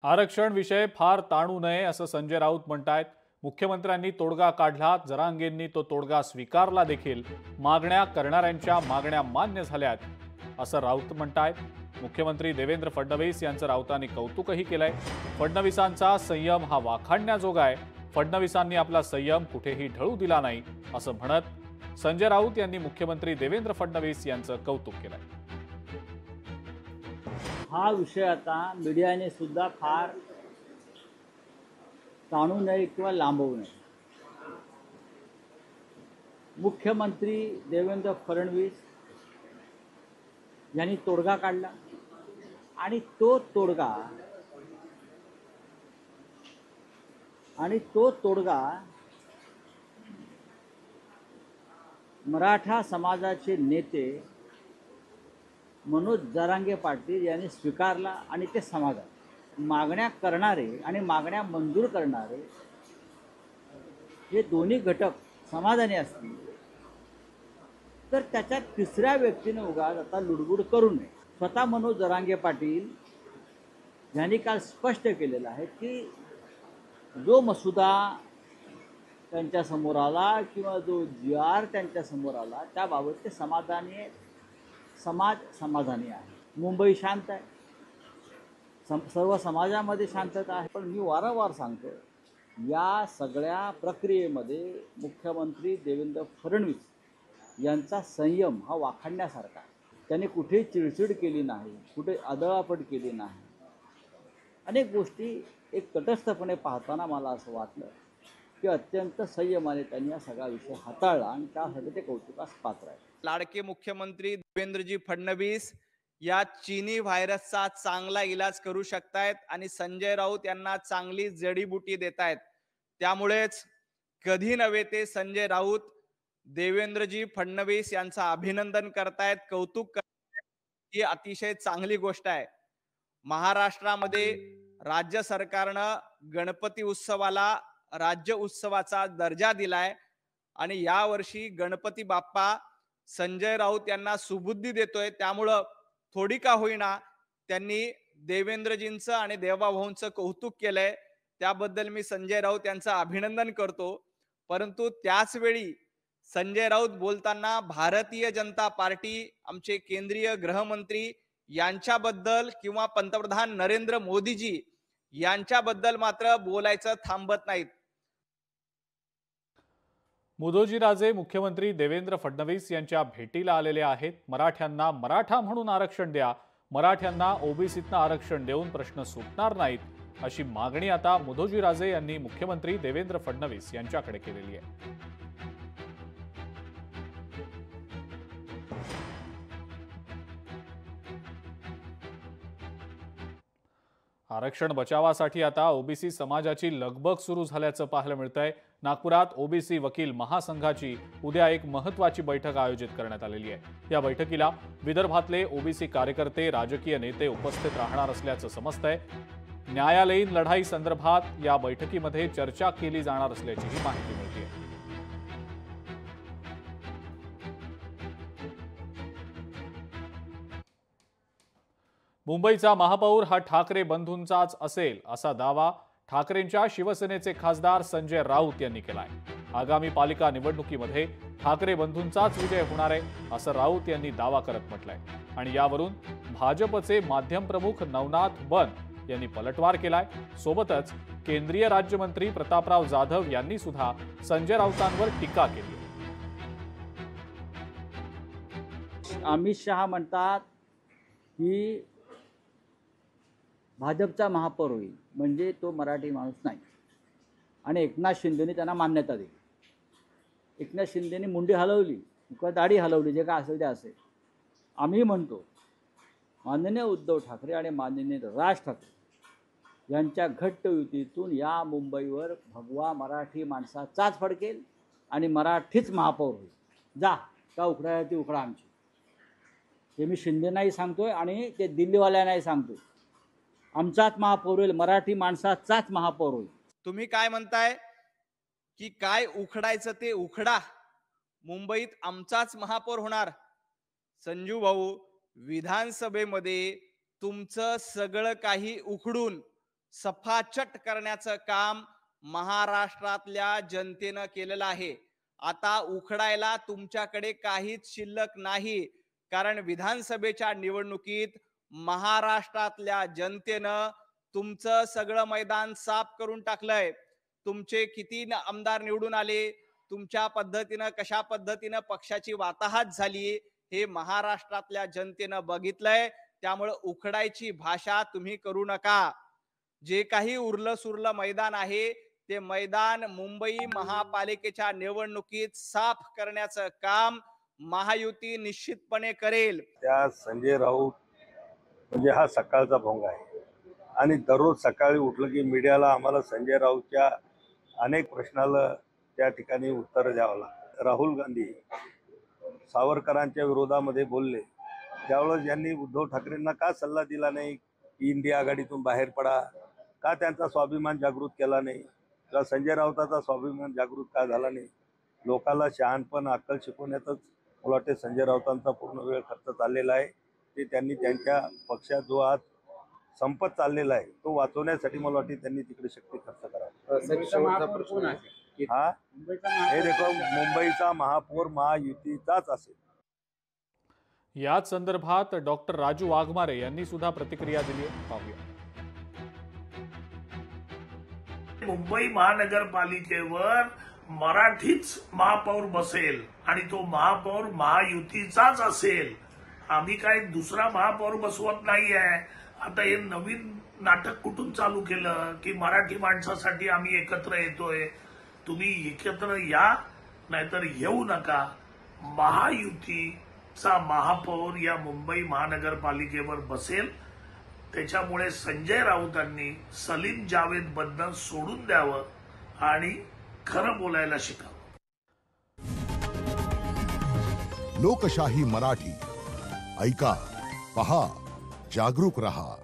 आरक्षण विषय फार ताणू नये असं संजय राऊत म्हणतायत। मुख्यमंत्र्यांनी तोडगा काढला, जरांगेंनी तो तोडगा स्वीकारला देखील, मागण्या करणाऱ्यांच्या मागण्या मान्य झाल्यात असं राऊत म्हणतायत। मुख्यमंत्री देवेंद्र फडणवीस यांचं राऊतांनी कौतुकही केलंय। फडणवीसांचा संयम हा वाखाणण्याजोगा आहे। फडणवीसांनी आपला संयम कुठेही ढळू दिला नाही असं म्हणत संजय राऊत यांनी मुख्यमंत्री देवेंद्र फडणवीस यांचं कौतुक केलंय। हा विषय आता मीडियाने सुद्धा फार ताणू नये किंवा लांबवू नये। मुख्यमंत्री देवेंद्र फडणवीस यांनी तोडगा काढला आणि तो तोडगा मराठा समाजाचे नेते मनोज जरांगे पाटील यांनी स्वीकारला आणि ते समाजात मागण्या करणारे आणि मागण्या मंजूर करणारे हे दोन्ही घटक समाधानी असतील तर त्याच्यात तिसऱ्या व्यक्तीने उगाच आता लुडबुड करू नये। स्वतः मनोज जरांगे पाटील यांनी काल स्पष्ट केलेलं आहे की जो मसुदा त्यांच्या समोर आला किंवा जो GR त्यांच्या समोर आला त्याबाबत ते समाधानी आहे, समाज समाधानी आहे। मुंबई शांत आहे, सर्व समाजामध्ये शांतता आहे। पण मी वारंवार सांगतो या सगळ्या प्रक्रियेमध्ये मुख्यमंत्री देवेंद्र फडणवीस यांचा संयम हा वाखाणण्यासारखा आहे। त्यांनी कुठेही चिडचिड केली नाही, कुठे आदळापट केली नाही। अनेक गोष्टी एक तटस्थपणे पाहताना मला असं वाटलं की अत्यंत संयमाने त्यांनी हा सगळा विषय हाताळला आणि त्यासाठी ते कौतुकास पात्र आहे। लाडके मुख्यमंत्री देवेंद्रजी फडणवीस या चीनी व्हायरसचा चांगला इलाज करू शकतायत आणि संजय राऊत यांना चांगली जडीबुटी देतायत। त्यामुळेच कधी नव्हे ते संजय राऊत देवेंद्रजी फडणवीस यांचं अभिनंदन करतायत, कौतुक करतायत। ही अतिशय चांगली गोष्ट आहे। महाराष्ट्रामध्ये राज्य सरकारनं गणपती उत्सवाला राज्य उत्सवाचा दर्जा दिलाय आणि यावर्षी गणपती बाप्पा संजय राऊत यांना सुबुद्धी देतोय। त्यामुळं थोडी का होईना त्यांनी देवेंद्रजींचं आणि देवाभाऊंचं कौतुक केलंय, त्याबद्दल मी संजय राऊत यांचं अभिनंदन करतो। परंतु त्याच वेळी संजय राऊत बोलताना भारतीय जनता पार्टी, आमचे केंद्रीय गृहमंत्री यांच्याबद्दल किंवा पंतप्रधान नरेंद्र मोदीजी यांच्याबद्दल मात्र बोलायचं थांबत नाहीत। मुदोजीराजे मुख्यमंत्री देवेंद्र फडणवीस यांच्या भेटीला आलेले आहेत। मराठ्यांना मराठा म्हणून आरक्षण द्या, मराठ्यांना ओबीसीतनं आरक्षण देऊन प्रश्न सुटणार नाहीत अशी मागणी आता मुदोजीराजे यांनी मुख्यमंत्री देवेंद्र फडणवीस यांच्याकडे केलेली आहे। आरक्षण बचावासाठी आता ओबीसी समाजाची लगबग सुरू झाल्याचं पाहायला मिळतंय। नागपुरात ओबीसी वकील महासंघाची उद्या एक महत्त्वाची बैठक आयोजित करण्यात आलेली आहे। या बैठकीला विदर्भातले ओबीसी कार्यकर्ते, राजकीय नेते उपस्थित राहणार असल्याचं समजतंय। न्यायालयीन लढाई संदर्भात या बैठकीमध्ये चर्चा केली जाणार असल्याचीही माहिती मिळते। मुंबईचा महापौर हा ठाकरे बंधूंचाच असेल असा दावा ठाकरेंच्या शिवसेनेचे खासदार संजय राऊत यांनी केलाय। आगामी पालिका निवडणुकीमध्ये ठाकरे बंधूंचाच विजय होणार आहे असं राऊत यांनी दावा करत म्हटलंय। आणि यावरून भाजपचे माध्यम प्रमुख नवनाथ बन यांनी पलटवार केलाय। सोबतच केंद्रीय राज्यमंत्री प्रतापराव जाधव यांनी सुद्धा संजय राऊतांवर टीका केली। अमित शहा म्हणतात की भाजपचा महापौर होईल म्हणजे तो मराठी माणूस नाही आणि एकनाथ शिंदेने त्यांना मान्यता दिली। एकनाथ शिंदेने मुंडी हलवली किंवा दाढी हलवली, जे काय असेल ते असेल। आम्ही म्हणतो माननीय उद्धव ठाकरे आणि माननीय राज ठाकरे यांच्या घट्ट युतीतून या मुंबईवर भगवा मराठी माणसाचाच फडकेल आणि मराठीच महापौर होईल। जा का उखडा ती उखडा आमची, हे मी शिंदेनाही सांगतोय आणि ते दिल्लीवाल्यांनाही सांगतोय। आमचाच महापौर होईल, मराठी माणसाचाच महापौर होईल। तुम्ही काय म्हणताय की काय उखडायचं ते उखडा, मुंबईत आमचाच महापौर होणार। संजू भाऊ, विधानसभेमध्ये तुमचं सगळं काही उखडून सफाचट करण्याचं काम महाराष्ट्रातल्या जनतेनं केलेलं आहे. आता उखडायला तुमच्याकडे काहीच शिल्लक नाही, कारण विधानसभेच्या निवडणुकीत महाराष्ट्रातल्या जनतेनं तुमचं सगळं मैदान साफ करून टाकलंय. तुमचे किती आमदार निवडून आले, तुमच्या पद्धतीनं कशा पद्धतीनं पक्षाची वाताहत झाली, हे महाराष्ट्रातल्या जनतेनं बघितलंय. त्यामुळे उखडायची भाषा तुम्ही करू नका. जे काही उरलं सुरलं मैदान आहे, ते मैदान मुंबई महापालिकेच्या निवडणुकीत साफ करण्याचं काम महायुती निश्चितपणे करेल. त्या संजय राऊत म्हणजे हा सकाळचा भोंगा आहे आणि दररोज सकाळी उठलं की मीडियाला आम्हाला संजय राऊतच्या अनेक प्रश्नाला त्या ठिकाणी उत्तर द्यावं लागतं. राहुल गांधी सावरकरांच्या विरोधामध्ये बोलले त्यावेळेस यांनी उद्धव ठाकरेंना का सल्ला दिला नाही की इंडिया आघाडीतून बाहेर पडा, का त्यांचा स्वाभिमान जागृत केला नाही, का संजय राऊताचा स्वाभिमान जागृत का झाला नाही. लोकांना शहाणपण अक्कल शिकवण्यातच मला वाटते संजय राऊतांचा पूर्ण वेळ खर्च चाललेला आहे. ते त्यांनी त्यांच्या पक्षात जो आज संपत चाललेला आहे तो वाचवण्यासाठी मला वाटते त्यांनी तिकडे शक्ती खर्च करावा. हा हे देखो मुंबईचा महापौर महायुतीचाच असेल. याच संदर्भात डॉक्टर राजू वाघमारे यांनी सुद्धा प्रतिक्रिया दिली आहे, पाहूया. मुंबई महानगरपालिकेवर मराठीच महापौर बसेल आणि तो महापौर महायुतीचाच असेल. आम्ही काय दुसरा महापौर बसवत नाहीये. आता हे नवीन नाटक कुठून चालू केलं की मराठी माणसासाठी आम्ही एकत्र येतोय. तुम्ही एकत्र या नाहीतर येऊ नका. महायुतीचा महापौर या मुंबई महानगरपालिकेवर बसेल. त्याच्यामुळे संजय राऊतांनी सलीम जावेद बद्दल सोडून द्यावं आणि खरं बोलायला शिकावं. लोकशाही मराठी ऐका, पहा, जागरूक रहा.